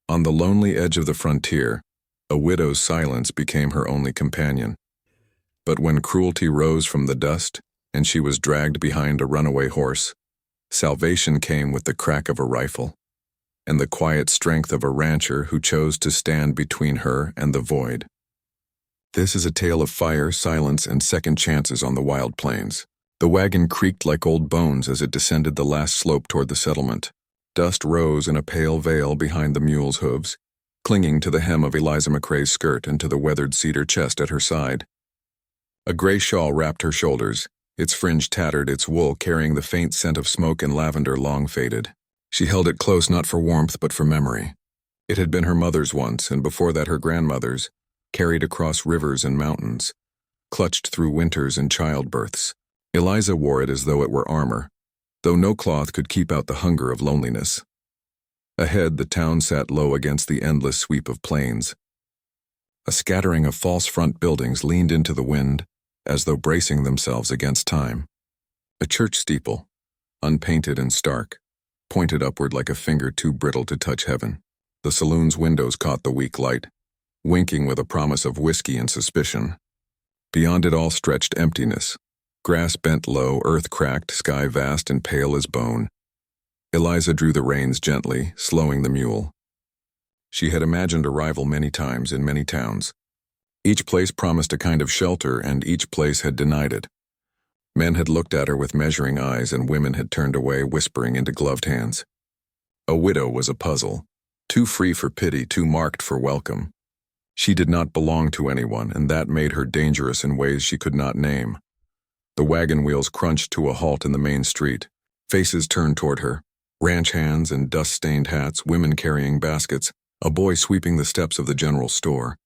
On the lonely edge of the frontier, a widow's silence became her only companion. But when cruelty rose from the dust, and she was dragged behind a runaway horse, salvation came with the crack of a rifle, and the quiet strength of a rancher who chose to stand between her and the void. This is a tale of fire, silence, and second chances on the wild plains. The wagon creaked like old bones as it descended the last slope toward the settlement. Dust rose in a pale veil behind the mule's hooves, clinging to the hem of Eliza McCrae's skirt and to the weathered cedar chest at her side. A gray shawl wrapped her shoulders, its fringe tattered, its wool carrying the faint scent of smoke and lavender long faded. She held it close not for warmth but for memory. It had been her mother's once, and before that her grandmother's, carried across rivers and mountains, clutched through winters and childbirths. Eliza wore it as though it were armor, though no cloth could keep out the hunger of loneliness. Ahead, the town sat low against the endless sweep of plains. A scattering of false front buildings leaned into the wind, as though bracing themselves against time. A church steeple, unpainted and stark, pointed upward like a finger too brittle to touch heaven. The saloon's windows caught the weak light, winking with a promise of whiskey and suspicion. Beyond it all stretched emptiness. Grass bent low, earth cracked, sky vast and pale as bone. Eliza drew the reins gently, slowing the mule. She had imagined arrival many times in many towns. Each place promised a kind of shelter, and each place had denied it. Men had looked at her with measuring eyes, and women had turned away, whispering into gloved hands. A widow was a puzzle, too free for pity, too marked for welcome. She did not belong to anyone, and that made her dangerous in ways she could not name. The wagon wheels crunched to a halt in the main street. Faces turned toward her, ranch hands and dust-stained hats, women carrying baskets, a boy sweeping the steps of the general store.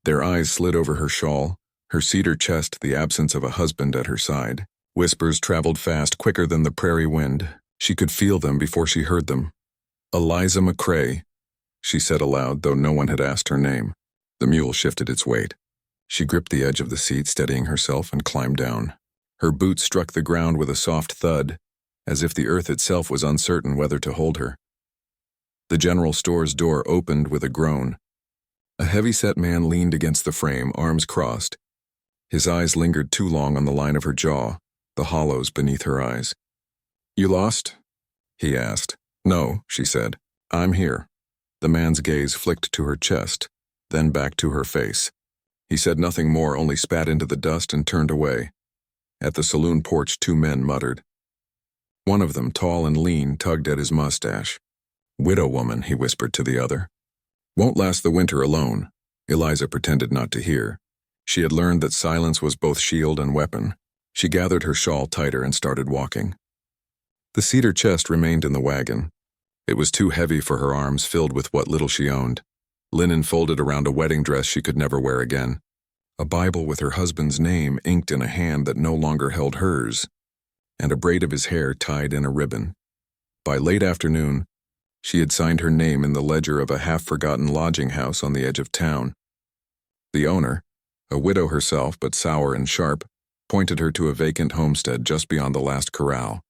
Their eyes slid over her shawl, her cedar chest, the absence of a husband at her side. Whispers traveled fast, quicker than the prairie wind. She could feel them before she heard them. "Eliza McCrae," she said aloud, though no one had asked her name. The mule shifted its weight. She gripped the edge of the seat, steadying herself, and climbed down. Her boots struck the ground with a soft thud, as if the earth itself was uncertain whether to hold her. The general store's door opened with a groan. A heavy-set man leaned against the frame, arms crossed. His eyes lingered too long on the line of her jaw, the hollows beneath her eyes. "You lost?" he asked. "No," she said. "I'm here." The man's gaze flicked to her chest, then back to her face. He said nothing more, only spat into the dust and turned away. At the saloon porch, two men muttered. One of them, tall and lean, tugged at his mustache. "Widow woman," he whispered to the other. "Won't last the winter alone." Eliza pretended not to hear. She had learned that silence was both shield and weapon. She gathered her shawl tighter and started walking. The cedar chest remained in the wagon. It was too heavy for her arms, filled with what little she owned. Linen folded around a wedding dress she could never wear again. A Bible with her husband's name inked in a hand that no longer held hers, and a braid of his hair tied in a ribbon. By late afternoon, she had signed her name in the ledger of a half-forgotten lodging house on the edge of town. The owner, a widow herself but sour and sharp, pointed her to a vacant homestead just beyond the last corral.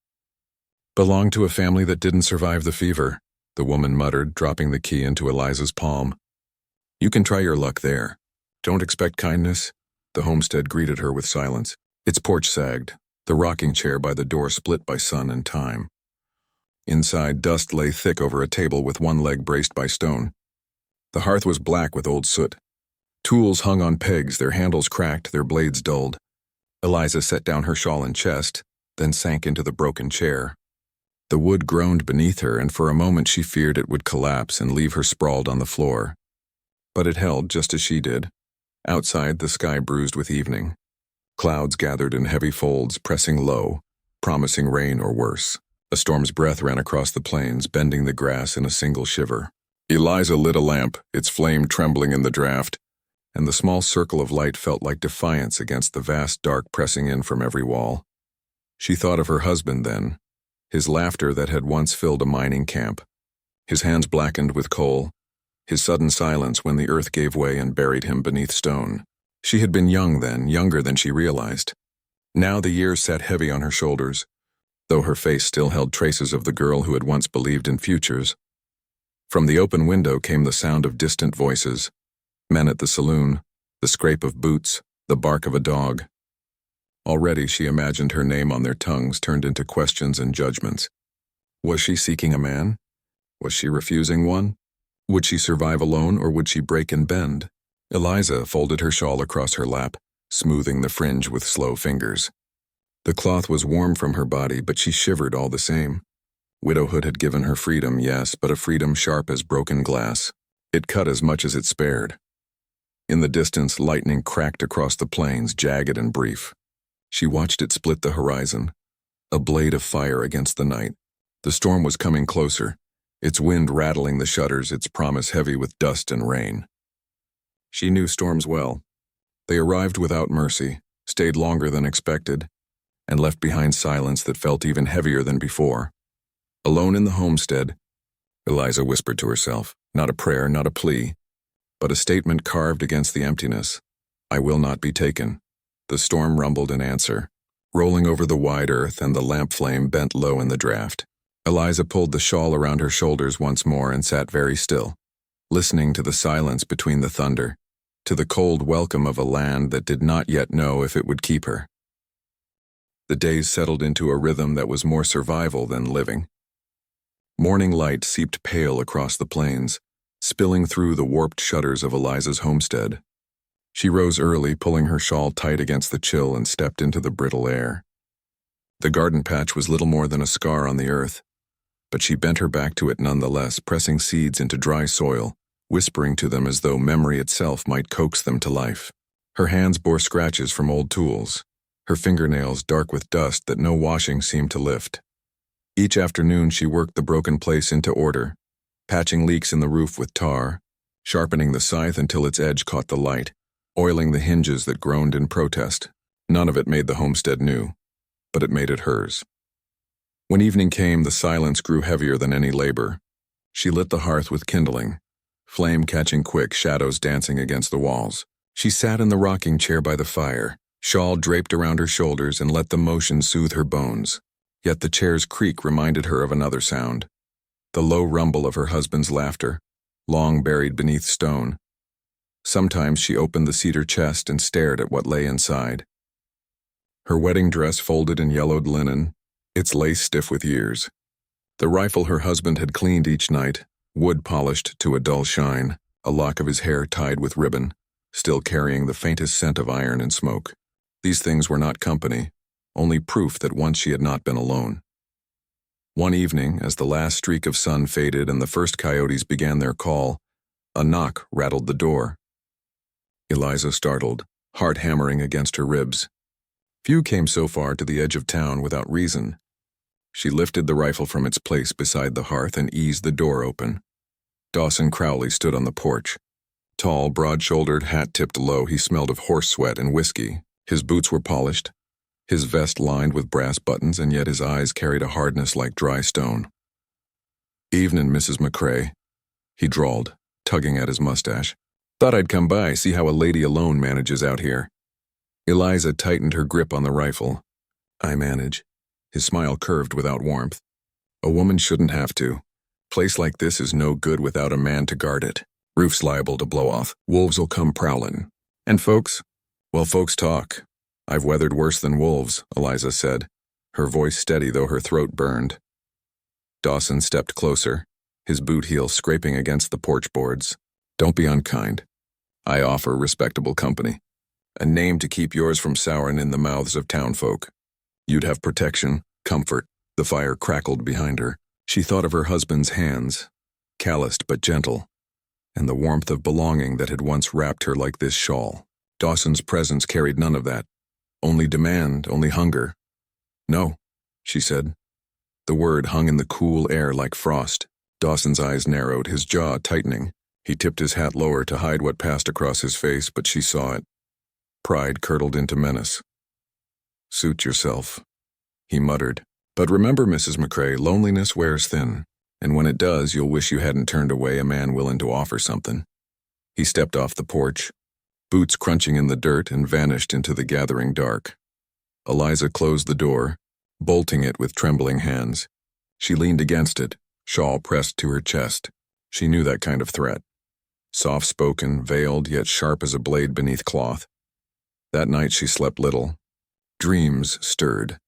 "Belonged to a family that didn't survive the fever," the woman muttered, dropping the key into Eliza's palm. "You can try your luck there. Don't expect kindness." The homestead greeted her with silence. Its porch sagged, the rocking chair by the door split by sun and time. Inside, dust lay thick over a table with one leg braced by stone. The hearth was black with old soot. Tools hung on pegs, their handles cracked, their blades dulled. Eliza set down her shawl and chest, then sank into the broken chair. The wood groaned beneath her, and for a moment she feared it would collapse and leave her sprawled on the floor. But it held just as she did. Outside, the sky bruised with evening. Clouds gathered in heavy folds, pressing low, promising rain or worse. A storm's breath ran across the plains, bending the grass in a single shiver. Eliza lit a lamp, its flame trembling in the draft, and the small circle of light felt like defiance against the vast dark pressing in from every wall. She thought of her husband then, his laughter that had once filled a mining camp, his hands blackened with coal, his sudden silence when the earth gave way and buried him beneath stone. She had been young then, younger than she realized. Now the years sat heavy on her shoulders, though her face still held traces of the girl who had once believed in futures. From the open window came the sound of distant voices. Men at the saloon, the scrape of boots, the bark of a dog. Already she imagined her name on their tongues turned into questions and judgments. Was she seeking a man? Was she refusing one? Would she survive alone, or would she break and bend? Eliza folded her shawl across her lap, smoothing the fringe with slow fingers. The cloth was warm from her body, but she shivered all the same. Widowhood had given her freedom, yes, but a freedom sharp as broken glass. It cut as much as it spared. In the distance, lightning cracked across the plains, jagged and brief. She watched it split the horizon, a blade of fire against the night. The storm was coming closer, its wind rattling the shutters, its promise heavy with dust and rain. She knew storms well. They arrived without mercy, stayed longer than expected, and left behind silence that felt even heavier than before. Alone in the homestead, Eliza whispered to herself, not a prayer, not a plea, but a statement carved against the emptiness. I will not be taken. The storm rumbled in answer, rolling over the wide earth, and the lamp flame bent low in the draft. Eliza pulled the shawl around her shoulders once more and sat very still, listening to the silence between the thunder, to the cold welcome of a land that did not yet know if it would keep her. The days settled into a rhythm that was more survival than living. Morning light seeped pale across the plains, spilling through the warped shutters of Eliza's homestead. She rose early, pulling her shawl tight against the chill, and stepped into the brittle air. The garden patch was little more than a scar on the earth, but she bent her back to it nonetheless, pressing seeds into dry soil, whispering to them as though memory itself might coax them to life. Her hands bore scratches from old tools, her fingernails dark with dust that no washing seemed to lift. Each afternoon she worked the broken place into order, patching leaks in the roof with tar, sharpening the scythe until its edge caught the light, oiling the hinges that groaned in protest. None of it made the homestead new, but it made it hers. When evening came, the silence grew heavier than any labor. She lit the hearth with kindling, flame catching quick, shadows dancing against the walls. She sat in the rocking chair by the fire, shawl draped around her shoulders, and let the motion soothe her bones. Yet the chair's creak reminded her of another sound, the low rumble of her husband's laughter, long buried beneath stone. Sometimes she opened the cedar chest and stared at what lay inside. Her wedding dress folded in yellowed linen, its lace stiff with years. The rifle her husband had cleaned each night, wood polished to a dull shine, a lock of his hair tied with ribbon, still carrying the faintest scent of iron and smoke. These things were not company, only proof that once she had not been alone. One evening, as the last streak of sun faded and the first coyotes began their call, a knock rattled the door. Eliza startled, heart hammering against her ribs. Few came so far to the edge of town without reason. She lifted the rifle from its place beside the hearth and eased the door open. Dawson Crowley stood on the porch. Tall, broad-shouldered, hat tipped low, he smelled of horse sweat and whiskey. His boots were polished, his vest lined with brass buttons, and yet his eyes carried a hardness like dry stone. "Evenin', Mrs. McCrae," he drawled, tugging at his mustache. "Thought I'd come by, see how a lady alone manages out here." Eliza tightened her grip on the rifle. "I manage." His smile curved without warmth. "A woman shouldn't have to. Place like this is no good without a man to guard it. Roof's liable to blow off. Wolves'll come prowlin'. And folks? Well, folks talk. I've weathered worse than wolves," Eliza said, her voice steady though her throat burned. Dawson stepped closer, his boot heel scraping against the porch boards. "Don't be unkind. I offer respectable company. A name to keep yours from souring in the mouths of townfolk. You'd have protection, comfort." The fire crackled behind her. She thought of her husband's hands, calloused but gentle, and the warmth of belonging that had once wrapped her like this shawl. Dawson's presence carried none of that. Only demand, only hunger. "No," she said. The word hung in the cool air like frost. Dawson's eyes narrowed, his jaw tightening. He tipped his hat lower to hide what passed across his face, but she saw it. Pride curdled into menace. "Suit yourself," he muttered. "But remember, Mrs. McCrae, loneliness wears thin, and when it does, you'll wish you hadn't turned away a man willing to offer something." He stepped off the porch, boots crunching in the dirt, and vanished into the gathering dark. Eliza closed the door, bolting it with trembling hands. She leaned against it, shawl pressed to her chest. She knew that kind of threat. Soft-spoken, veiled, yet sharp as a blade beneath cloth. That night she slept little. Dreams stirred.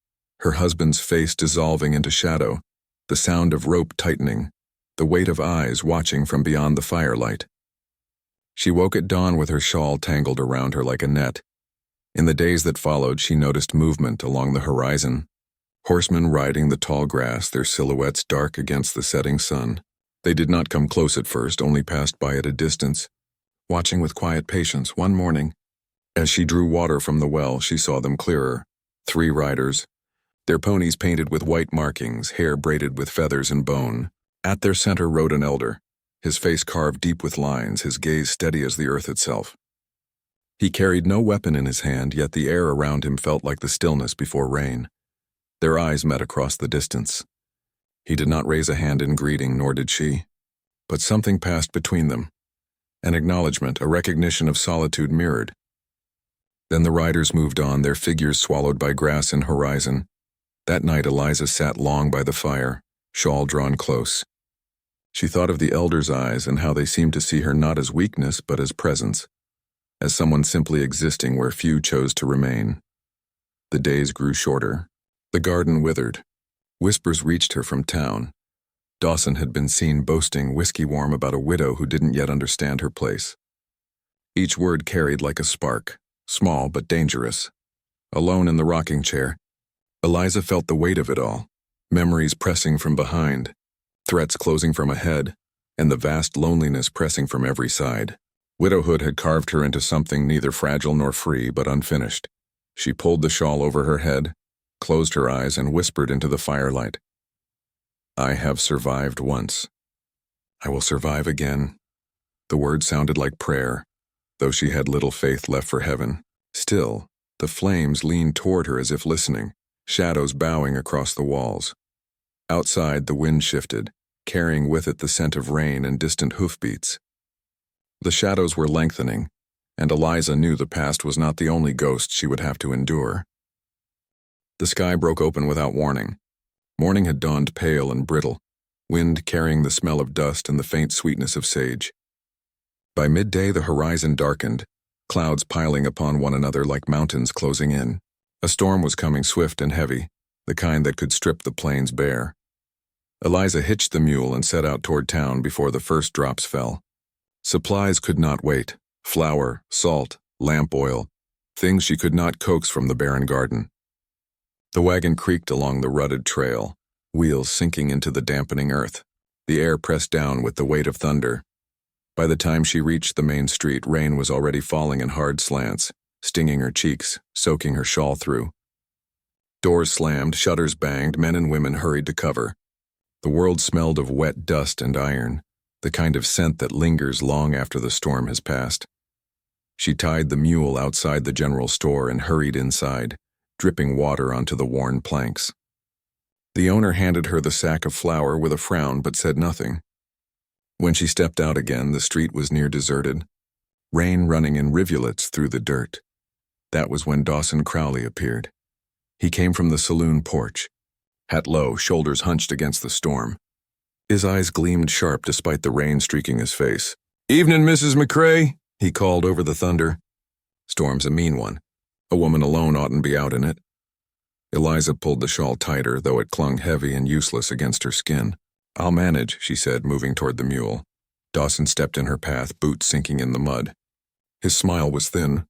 Her husband's face dissolving into shadow, the sound of rope tightening, the weight of eyes watching from beyond the firelight. She woke at dawn with her shawl tangled around her like a net. In the days that followed, she noticed movement along the horizon. Horsemen riding the tall grass, their silhouettes dark against the setting sun. They did not come close at first, only passed by at a distance, watching with quiet patience. One morning, as she drew water from the well, she saw them clearer. 3 riders, their ponies painted with white markings, hair braided with feathers and bone. At their center rode an elder, his face carved deep with lines, his gaze steady as the earth itself. He carried no weapon in his hand, yet the air around him felt like the stillness before rain. Their eyes met across the distance. He did not raise a hand in greeting, nor did she. But something passed between them. An acknowledgement, a recognition of solitude mirrored. Then the riders moved on, their figures swallowed by grass and horizon. That night Eliza sat long by the fire, shawl drawn close. She thought of the elder's eyes and how they seemed to see her not as weakness but as presence, as someone simply existing where few chose to remain. The days grew shorter. The garden withered. Whispers reached her from town. Dawson had been seen boasting whiskey warm about a widow who didn't yet understand her place. Each word carried like a spark, small but dangerous. Alone in the rocking chair, Eliza felt the weight of it all, memories pressing from behind, threats closing from ahead, and the vast loneliness pressing from every side. Widowhood had carved her into something neither fragile nor free, but unfinished. She pulled the shawl over her head, closed her eyes, and whispered into the firelight. I have survived once. I will survive again. The words sounded like prayer, though she had little faith left for heaven. Still, the flames leaned toward her as if listening, shadows bowing across the walls. Outside, the wind shifted, carrying with it the scent of rain and distant hoofbeats. The shadows were lengthening, and Eliza knew the past was not the only ghost she would have to endure. The sky broke open without warning. Morning had dawned pale and brittle, wind carrying the smell of dust and the faint sweetness of sage. By midday the horizon darkened, clouds piling upon one another like mountains closing in. A storm was coming, swift and heavy, the kind that could strip the plains bare. Eliza hitched the mule and set out toward town before the first drops fell. Supplies could not wait. Flour, salt, lamp oil, things she could not coax from the barren garden. The wagon creaked along the rutted trail, wheels sinking into the dampening earth. The air pressed down with the weight of thunder. By the time she reached the main street, rain was already falling in hard slants, stinging her cheeks, soaking her shawl through. Doors slammed, shutters banged, men and women hurried to cover. The world smelled of wet dust and iron, the kind of scent that lingers long after the storm has passed. She tied the mule outside the general store and hurried inside, dripping water onto the worn planks. The owner handed her the sack of flour with a frown but said nothing. When she stepped out again, the street was near deserted, rain running in rivulets through the dirt. That was when Dawson Crowley appeared. He came from the saloon porch, hat low, shoulders hunched against the storm. His eyes gleamed sharp despite the rain streaking his face. "Evening, Mrs. McCrae," he called over the thunder. Storm's a mean one. A woman alone oughtn't be out in it. Eliza pulled the shawl tighter, though it clung heavy and useless against her skin. "I'll manage," she said, moving toward the mule. Dawson stepped in her path, boots sinking in the mud. His smile was thin.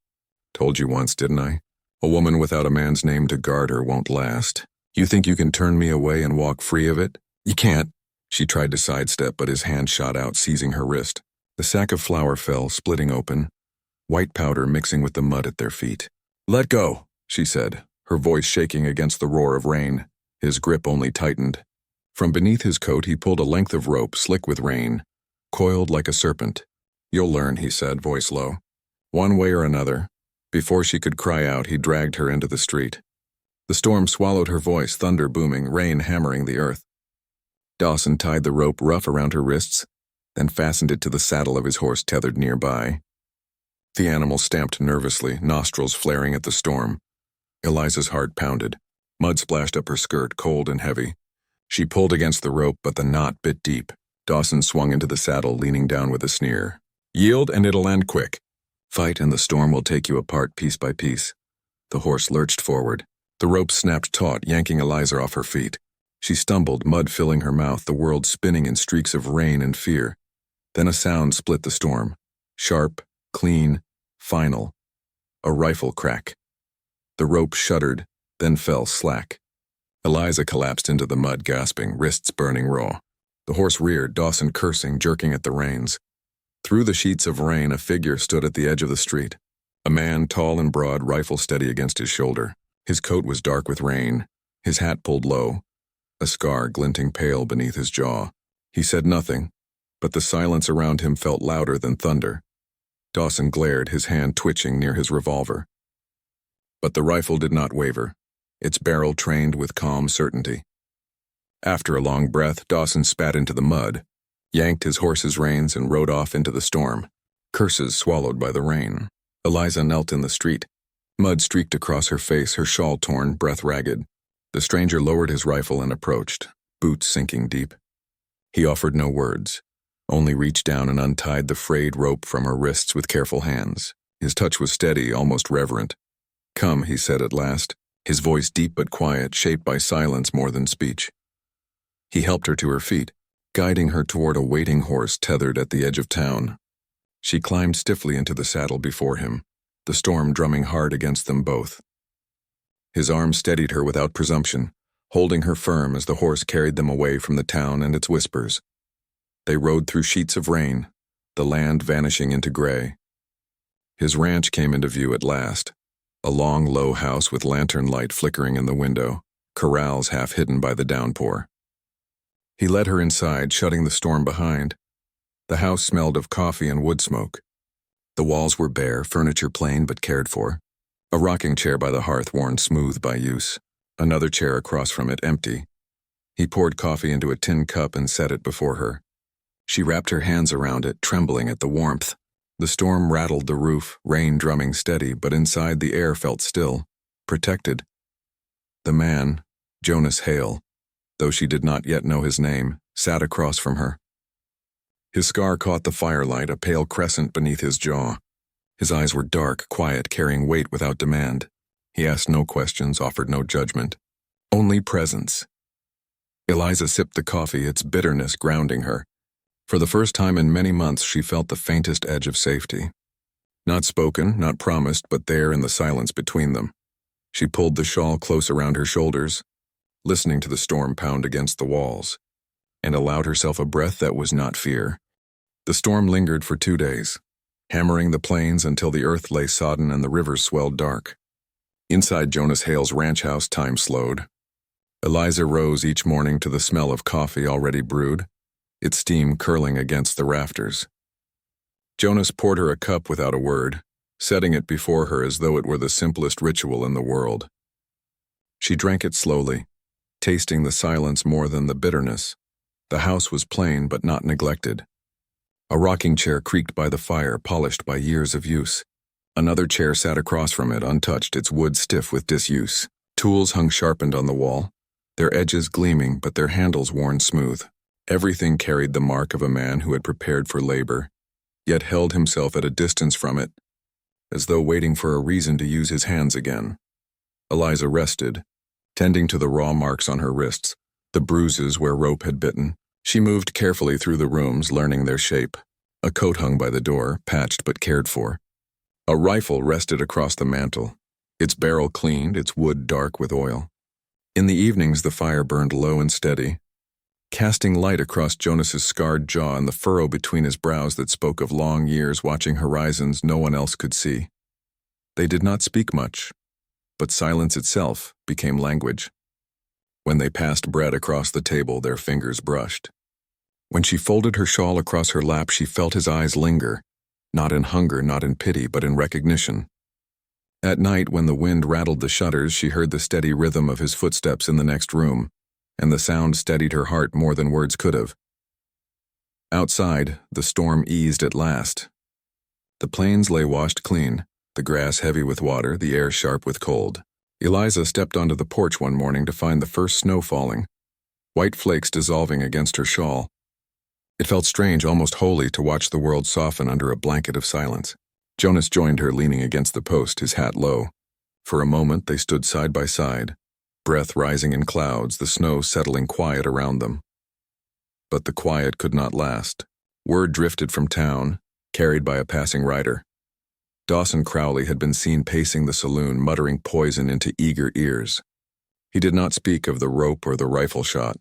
"Told you once, didn't I? A woman without a man's name to guard her won't last. You think you can turn me away and walk free of it? You can't." She tried to sidestep, but his hand shot out, seizing her wrist. The sack of flour fell, splitting open, white powder mixing with the mud at their feet. "Let go," she said, her voice shaking against the roar of rain. His grip only tightened. From beneath his coat he pulled a length of rope, slick with rain, coiled like a serpent. "You'll learn," he said, voice low. One way or another. Before she could cry out, he dragged her into the street. The storm swallowed her voice, thunder booming, rain hammering the earth. Dawson tied the rope rough around her wrists, then fastened it to the saddle of his horse tethered nearby. The animal stamped nervously, nostrils flaring at the storm. Eliza's heart pounded. Mud splashed up her skirt, cold and heavy. She pulled against the rope, but the knot bit deep. Dawson swung into the saddle, leaning down with a sneer. Yield and it'll end quick. Fight and the storm will take you apart piece by piece. The horse lurched forward. The rope snapped taut, yanking Eliza off her feet. She stumbled, mud filling her mouth, the world spinning in streaks of rain and fear. Then a sound split the storm. Sharp, clean, final. A rifle crack. The rope shuddered, then fell slack. Eliza collapsed into the mud, gasping, wrists burning raw. The horse reared, Dawson cursing, jerking at the reins. Through the sheets of rain, a figure stood at the edge of the street. A man, tall and broad, rifle steady against his shoulder. His coat was dark with rain, his hat pulled low, a scar glinting pale beneath his jaw. He said nothing, but the silence around him felt louder than thunder. Dawson glared, his hand twitching near his revolver. But the rifle did not waver, its barrel trained with calm certainty. After a long breath, Dawson spat into the mud, yanked his horse's reins, and rode off into the storm, curses swallowed by the rain. Eliza knelt in the street. Mud streaked across her face, her shawl torn, breath ragged. The stranger lowered his rifle and approached, boots sinking deep. He offered no words, only reached down and untied the frayed rope from her wrists with careful hands. His touch was steady, almost reverent. Come, he said at last, his voice deep but quiet, shaped by silence more than speech. He helped her to her feet, guiding her toward a waiting horse tethered at the edge of town. She climbed stiffly into the saddle before him, the storm drumming hard against them both. His arm steadied her without presumption, holding her firm as the horse carried them away from the town and its whispers. They rode through sheets of rain, the land vanishing into gray. His ranch came into view at last, a long, low house with lantern light flickering in the window, corrals half hidden by the downpour. He led her inside, shutting the storm behind. The house smelled of coffee and wood smoke. The walls were bare, furniture plain but cared for. A rocking chair by the hearth worn smooth by use. Another chair across from it empty. He poured coffee into a tin cup and set it before her. She wrapped her hands around it, trembling at the warmth. The storm rattled the roof, rain drumming steady, but inside the air felt still, protected. The man, Jonas Hale, though she did not yet know his name, sat across from her. His scar caught the firelight, a pale crescent beneath his jaw. His eyes were dark, quiet, carrying weight without demand. He asked no questions, offered no judgment. Only presence. Eliza sipped the coffee, its bitterness grounding her. For the first time in many months, she felt the faintest edge of safety. Not spoken, not promised, but there in the silence between them. She pulled the shawl close around her shoulders, listening to the storm pound against the walls, and allowed herself a breath that was not fear. The storm lingered for 2 days, hammering the plains until the earth lay sodden and the rivers swelled dark. Inside Jonas Hale's ranch house, time slowed. Eliza rose each morning to the smell of coffee already brewed, its steam curling against the rafters. Jonas poured her a cup without a word, setting it before her as though it were the simplest ritual in the world. She drank it slowly, tasting the silence more than the bitterness. The house was plain but not neglected. A rocking chair creaked by the fire, polished by years of use. Another chair sat across from it, untouched, its wood stiff with disuse. Tools hung sharpened on the wall, their edges gleaming but their handles worn smooth. Everything carried the mark of a man who had prepared for labor, yet held himself at a distance from it, as though waiting for a reason to use his hands again. Eliza rested, tending to the raw marks on her wrists, the bruises where rope had bitten. She moved carefully through the rooms, learning their shape. A coat hung by the door, patched but cared for. A rifle rested across the mantel, its barrel cleaned, its wood dark with oil. In the evenings, the fire burned low and steady, casting light across Jonas's scarred jaw and the furrow between his brows that spoke of long years watching horizons no one else could see. They did not speak much, but silence itself became language. When they passed bread across the table, their fingers brushed. When she folded her shawl across her lap, she felt his eyes linger, not in hunger, not in pity, but in recognition. At night, when the wind rattled the shutters, she heard the steady rhythm of his footsteps in the next room, and the sound steadied her heart more than words could have. Outside, the storm eased at last. The plains lay washed clean, the grass heavy with water, the air sharp with cold. Eliza stepped onto the porch one morning to find the first snow falling, white flakes dissolving against her shawl. It felt strange, almost holy, to watch the world soften under a blanket of silence. Jonas joined her, leaning against the post, his hat low. For a moment they stood side by side, breath rising in clouds, the snow settling quiet around them. But the quiet could not last. Word drifted from town, carried by a passing rider. Dawson Crowley had been seen pacing the saloon, muttering poison into eager ears. He did not speak of the rope or the rifle shot,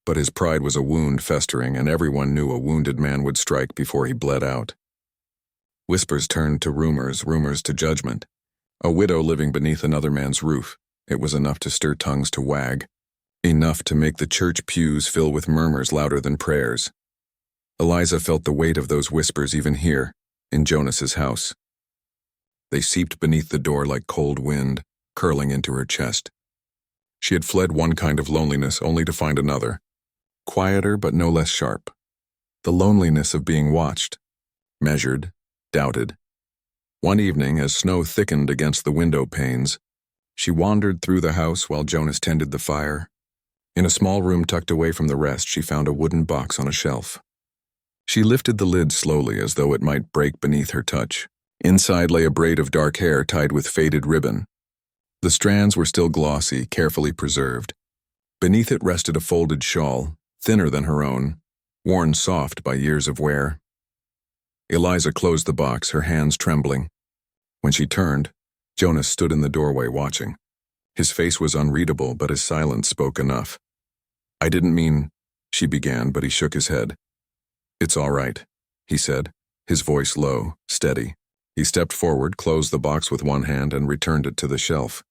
but his pride was a wound festering, and everyone knew a wounded man would strike before he bled out. Whispers turned to rumors, rumors to judgment. A widow living beneath another man's roof. It was enough to stir tongues to wag. Enough to make the church pews fill with murmurs louder than prayers. Eliza felt the weight of those whispers even here, in Jonas's house. They seeped beneath the door like cold wind, curling into her chest. She had fled one kind of loneliness only to find another, quieter but no less sharp. The loneliness of being watched, measured, doubted. One evening, as snow thickened against the window panes, she wandered through the house while Jonas tended the fire. In a small room tucked away from the rest, she found a wooden box on a shelf. She lifted the lid slowly as though it might break beneath her touch. Inside lay a braid of dark hair tied with faded ribbon. The strands were still glossy, carefully preserved. Beneath it rested a folded shawl, thinner than her own, worn soft by years of wear. Eliza closed the box, her hands trembling. When she turned, Jonas stood in the doorway watching. His face was unreadable, but his silence spoke enough. "I didn't mean," she began, but he shook his head. "It's all right," he said, his voice low, steady. He stepped forward, closed the box with one hand, and returned it to the shelf.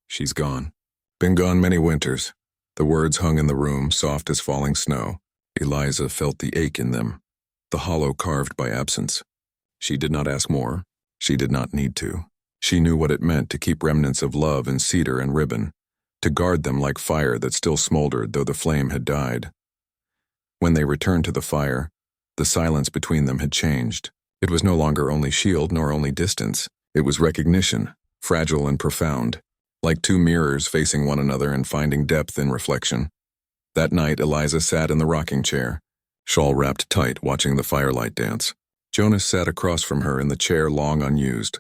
"She's gone. Been gone many winters." The words hung in the room, soft as falling snow. Eliza felt the ache in them, the hollow carved by absence. She did not ask more. She did not need to. She knew what it meant to keep remnants of love in cedar and ribbon, to guard them like fire that still smoldered though the flame had died. When they returned to the fire, the silence between them had changed. It was no longer only shield nor only distance. It was recognition, fragile and profound, like two mirrors facing one another and finding depth in reflection. That night, Eliza sat in the rocking chair, shawl wrapped tight, watching the firelight dance. Jonas sat across from her in the chair long unused.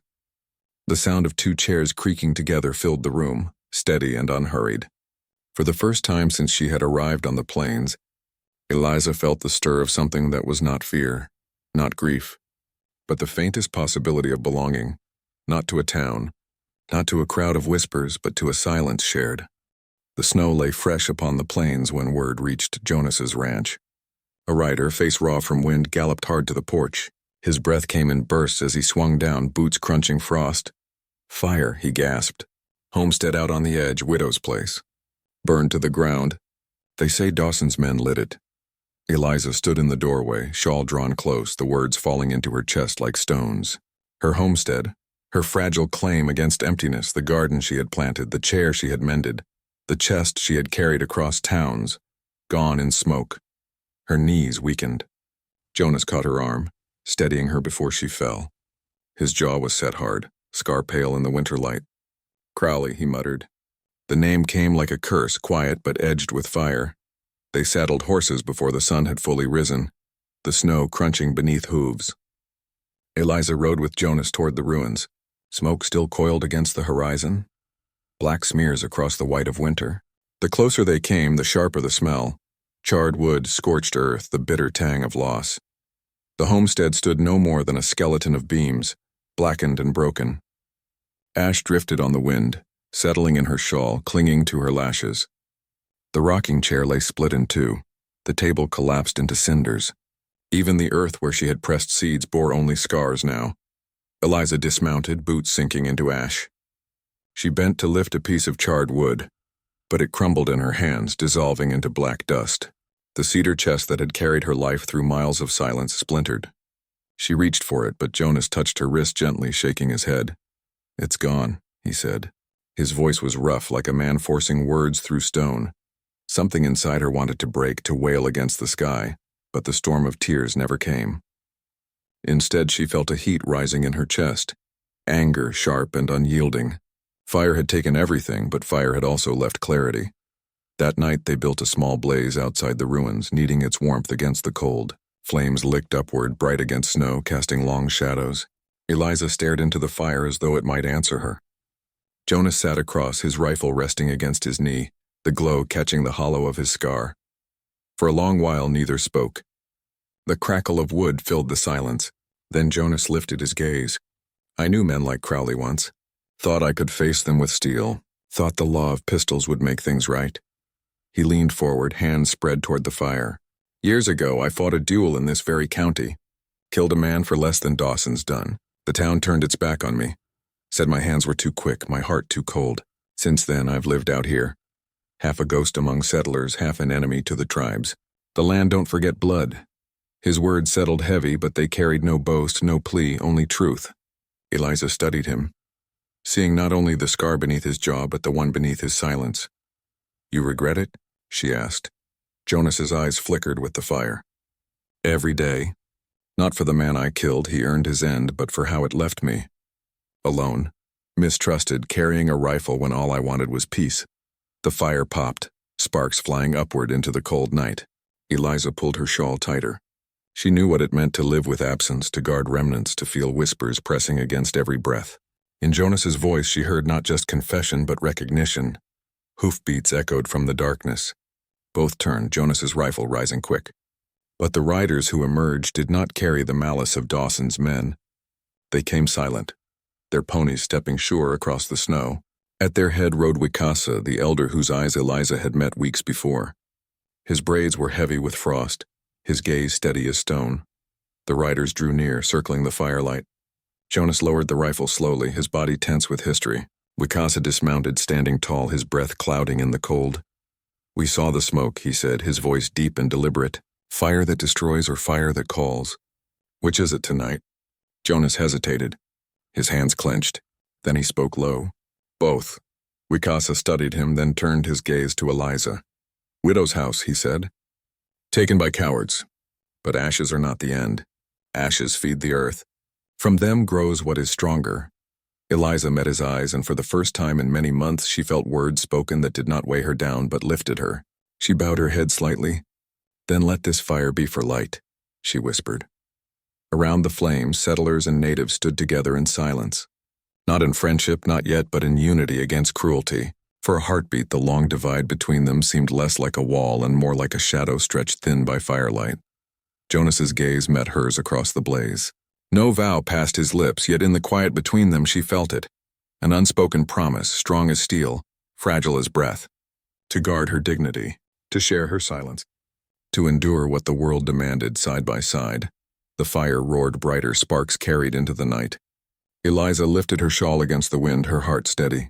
The sound of two chairs creaking together filled the room, steady and unhurried. For the first time since she had arrived on the plains, Eliza felt the stir of something that was not fear, not grief, but the faintest possibility of belonging, not to a town, not to a crowd of whispers, but to a silence shared. The snow lay fresh upon the plains when word reached Jonas's ranch. A rider, face raw from wind, galloped hard to the porch. His breath came in bursts as he swung down, boots crunching frost. "Fire," he gasped. "Homestead out on the edge, widow's place. Burned to the ground. They say Dawson's men lit it." Eliza stood in the doorway, shawl drawn close, the words falling into her chest like stones. Her homestead, her fragile claim against emptiness, the garden she had planted, the chair she had mended, the chest she had carried across towns, gone in smoke. Her knees weakened. Jonas caught her arm, steadying her before she fell. His jaw was set hard, scar pale in the winter light. "Crowley," he muttered. The name came like a curse, quiet but edged with fire. They saddled horses before the sun had fully risen, the snow crunching beneath hooves. Eliza rode with Jonas toward the ruins, smoke still coiled against the horizon, black smears across the white of winter. The closer they came, the sharper the smell, charred wood, scorched earth, the bitter tang of loss. The homestead stood no more than a skeleton of beams, blackened and broken. Ash drifted on the wind, settling in her shawl, clinging to her lashes. The rocking chair lay split in two. The table collapsed into cinders. Even the earth where she had pressed seeds bore only scars now. Eliza dismounted, boots sinking into ash. She bent to lift a piece of charred wood, but it crumbled in her hands, dissolving into black dust. The cedar chest that had carried her life through miles of silence splintered. She reached for it, but Jonas touched her wrist gently, shaking his head. "It's gone," he said. His voice was rough, like a man forcing words through stone. Something inside her wanted to break, to wail against the sky, but the storm of tears never came. Instead, she felt a heat rising in her chest, anger sharp and unyielding. Fire had taken everything, but fire had also left clarity. That night they built a small blaze outside the ruins, kneading its warmth against the cold. Flames licked upward, bright against snow, casting long shadows. Eliza stared into the fire as though it might answer her. Jonas sat across, his rifle resting against his knee, the glow catching the hollow of his scar. For a long while neither spoke. The crackle of wood filled the silence. Then Jonas lifted his gaze. I knew men like Crowley once. Thought I could face them with steel. Thought the law of pistols would make things right. He leaned forward, hands spread toward the fire. Years ago, I fought a duel in this very county. Killed a man for less than Dawson's done. The town turned its back on me. Said my hands were too quick, my heart too cold. Since then, I've lived out here. Half a ghost among settlers, half an enemy to the tribes. The land don't forget blood. His words settled heavy, but they carried no boast, no plea, only truth. Eliza studied him, seeing not only the scar beneath his jaw, but the one beneath his silence. You regret it? She asked. Jonas's eyes flickered with the fire. Every day. Not for the man I killed, he earned his end, but for how it left me. Alone, mistrusted, carrying a rifle when all I wanted was peace. The fire popped, sparks flying upward into the cold night. Eliza pulled her shawl tighter. She knew what it meant to live with absence, to guard remnants, to feel whispers pressing against every breath. In Jonas's voice she heard not just confession but recognition. Hoofbeats echoed from the darkness. Both turned, Jonas's rifle rising quick. But the riders who emerged did not carry the malice of Dawson's men. They came silent, their ponies stepping sure across the snow. At their head rode Wicasa, the elder whose eyes Eliza had met weeks before. His braids were heavy with frost, his gaze steady as stone. The riders drew near, circling the firelight. Jonas lowered the rifle slowly, his body tense with history. Wicasa dismounted, standing tall, his breath clouding in the cold. We saw the smoke, he said, his voice deep and deliberate. Fire that destroys or fire that calls? Which is it tonight? Jonas hesitated, his hands clenched. Then he spoke low. Both. Wicasa studied him, then turned his gaze to Eliza. Widow's house, he said. Taken by cowards. But ashes are not the end. Ashes feed the earth. From them grows what is stronger. Eliza met his eyes, and for the first time in many months she felt words spoken that did not weigh her down but lifted her. She bowed her head slightly. Then let this fire be for light, she whispered. Around the flames, settlers and natives stood together in silence. Not in friendship, not yet, but in unity against cruelty. For a heartbeat, the long divide between them seemed less like a wall and more like a shadow stretched thin by firelight. Jonas's gaze met hers across the blaze. No vow passed his lips, yet in the quiet between them she felt it. An unspoken promise, strong as steel, fragile as breath. To guard her dignity, to share her silence, to endure what the world demanded side by side. The fire roared brighter, sparks carried into the night. Eliza lifted her shawl against the wind, her heart steady.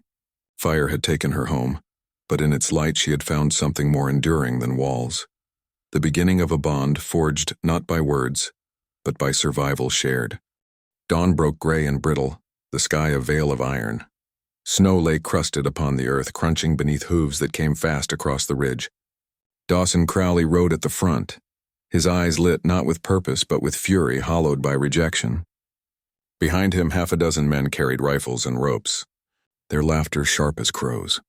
Fire had taken her home, but in its light she had found something more enduring than walls. The beginning of a bond forged not by words, but by survival shared. Dawn broke gray and brittle, the sky a veil of iron. Snow lay crusted upon the earth, crunching beneath hooves that came fast across the ridge. Dawson Crowley rode at the front, his eyes lit not with purpose but with fury hollowed by rejection. Behind him 6 men carried rifles and ropes, their laughter sharp as crows.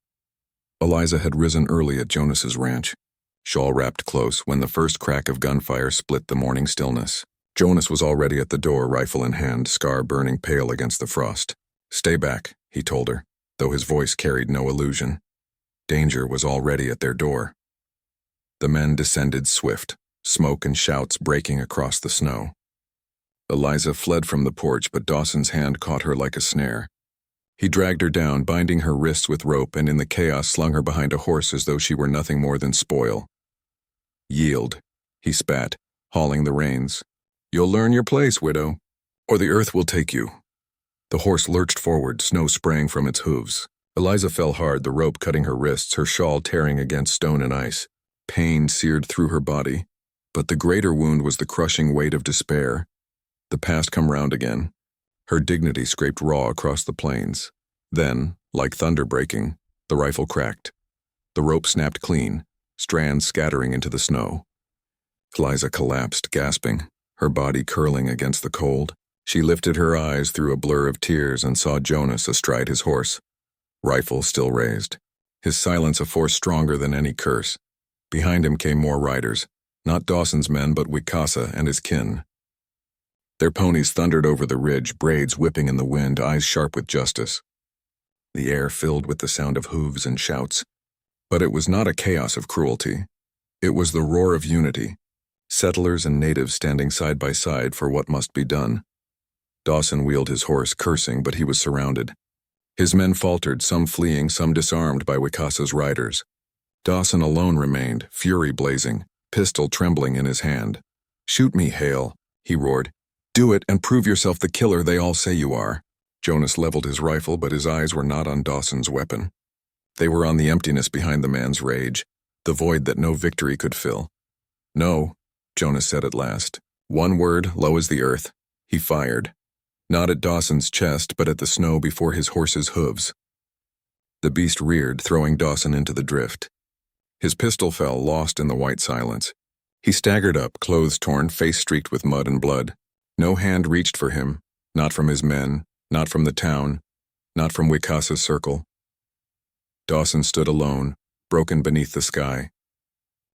Eliza had risen early at Jonas's ranch, shawl wrapped close, when the first crack of gunfire split the morning stillness. Jonas was already at the door, rifle in hand, scar burning pale against the frost. Stay back, he told her, though his voice carried no illusion. Danger was already at their door. The men descended swift, smoke and shouts breaking across the snow. Eliza fled from the porch, but Dawson's hand caught her like a snare. He dragged her down, binding her wrists with rope, and in the chaos slung her behind a horse as though she were nothing more than spoil. Yield, he spat, hauling the reins. You'll learn your place, widow, or the earth will take you. The horse lurched forward, snow spraying from its hooves. Eliza fell hard, the rope cutting her wrists, her shawl tearing against stone and ice. Pain seared through her body, but the greater wound was the crushing weight of despair. The past come round again. Her dignity scraped raw across the plains. Then, like thunder breaking, the rifle cracked. The rope snapped clean, strands scattering into the snow. Eliza collapsed, gasping, her body curling against the cold. She lifted her eyes through a blur of tears and saw Jonas astride his horse, rifle still raised. his silence a force stronger than any curse. Behind him came more riders, not Dawson's men but Wicasa and his kin. Their ponies thundered over the ridge, braids whipping in the wind, eyes sharp with justice. The air filled with the sound of hooves and shouts. But it was not a chaos of cruelty. It was the roar of unity, settlers and natives standing side by side for what must be done. Dawson wheeled his horse, cursing, but he was surrounded. His men faltered, some fleeing, some disarmed by Wicasa's riders. Dawson alone remained, fury blazing, pistol trembling in his hand. "Shoot me, Hale," he roared. "Do it and prove yourself the killer they all say you are." Jonas leveled his rifle, but his eyes were not on Dawson's weapon. They were on the emptiness behind the man's rage, the void that no victory could fill. "No," Jonas said at last. One word, low as the earth. He fired. Not at Dawson's chest, but at the snow before his horse's hooves. The beast reared, throwing Dawson into the drift. His pistol fell, lost in the white silence. He staggered up, clothes torn, face streaked with mud and blood. No hand reached for him, not from his men, not from the town, not from Wicasa's circle. Dawson stood alone, broken beneath the sky.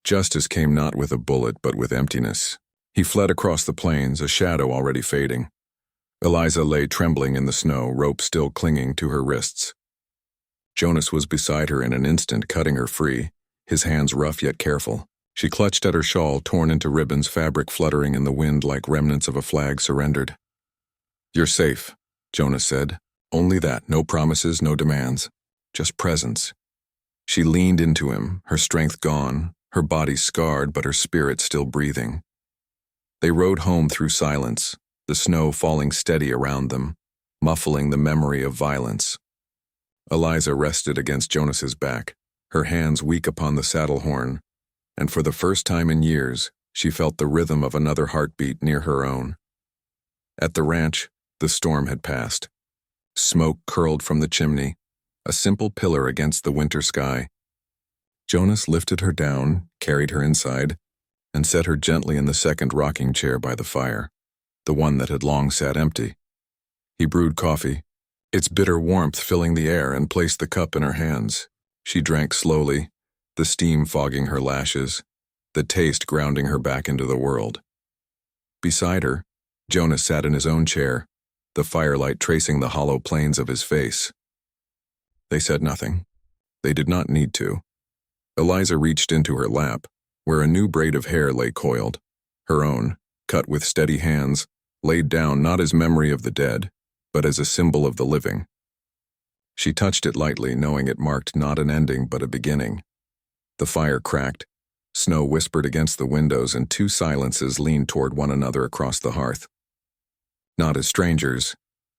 Justice came not with a bullet, but with emptiness. He fled across the plains, a shadow already fading. Eliza lay trembling in the snow, rope still clinging to her wrists. Jonas was beside her in an instant, cutting her free, his hands rough yet careful. She clutched at her shawl, torn into ribbons, fabric fluttering in the wind like remnants of a flag surrendered. "You're safe," Jonas said. "Only that, no promises, no demands. Just presence." She leaned into him, her strength gone, her body scarred but her spirit still breathing. They rode home through silence, the snow falling steady around them, muffling the memory of violence. Eliza rested against Jonas's back, her hands weak upon the saddle horn, and for the first time in years, she felt the rhythm of another heartbeat near her own. At the ranch, the storm had passed. Smoke curled from the chimney, a simple pillar against the winter sky. Jonas lifted her down, carried her inside, and set her gently in the second rocking chair by the fire, the one that had long sat empty. He brewed coffee, its bitter warmth filling the air, and placed the cup in her hands. She drank slowly, the steam fogging her lashes, the taste grounding her back into the world. Beside her, Jonas sat in his own chair, the firelight tracing the hollow planes of his face. They said nothing. They did not need to. Eliza reached into her lap, where a new braid of hair lay coiled, her own, cut with steady hands, laid down not as memory of the dead, but as a symbol of the living. She touched it lightly, knowing it marked not an ending but a beginning. The fire cracked, snow whispered against the windows, and two silences leaned toward one another across the hearth. Not as strangers,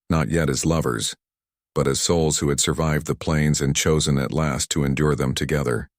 not yet as lovers, but as souls who had survived the plains and chosen at last to endure them together.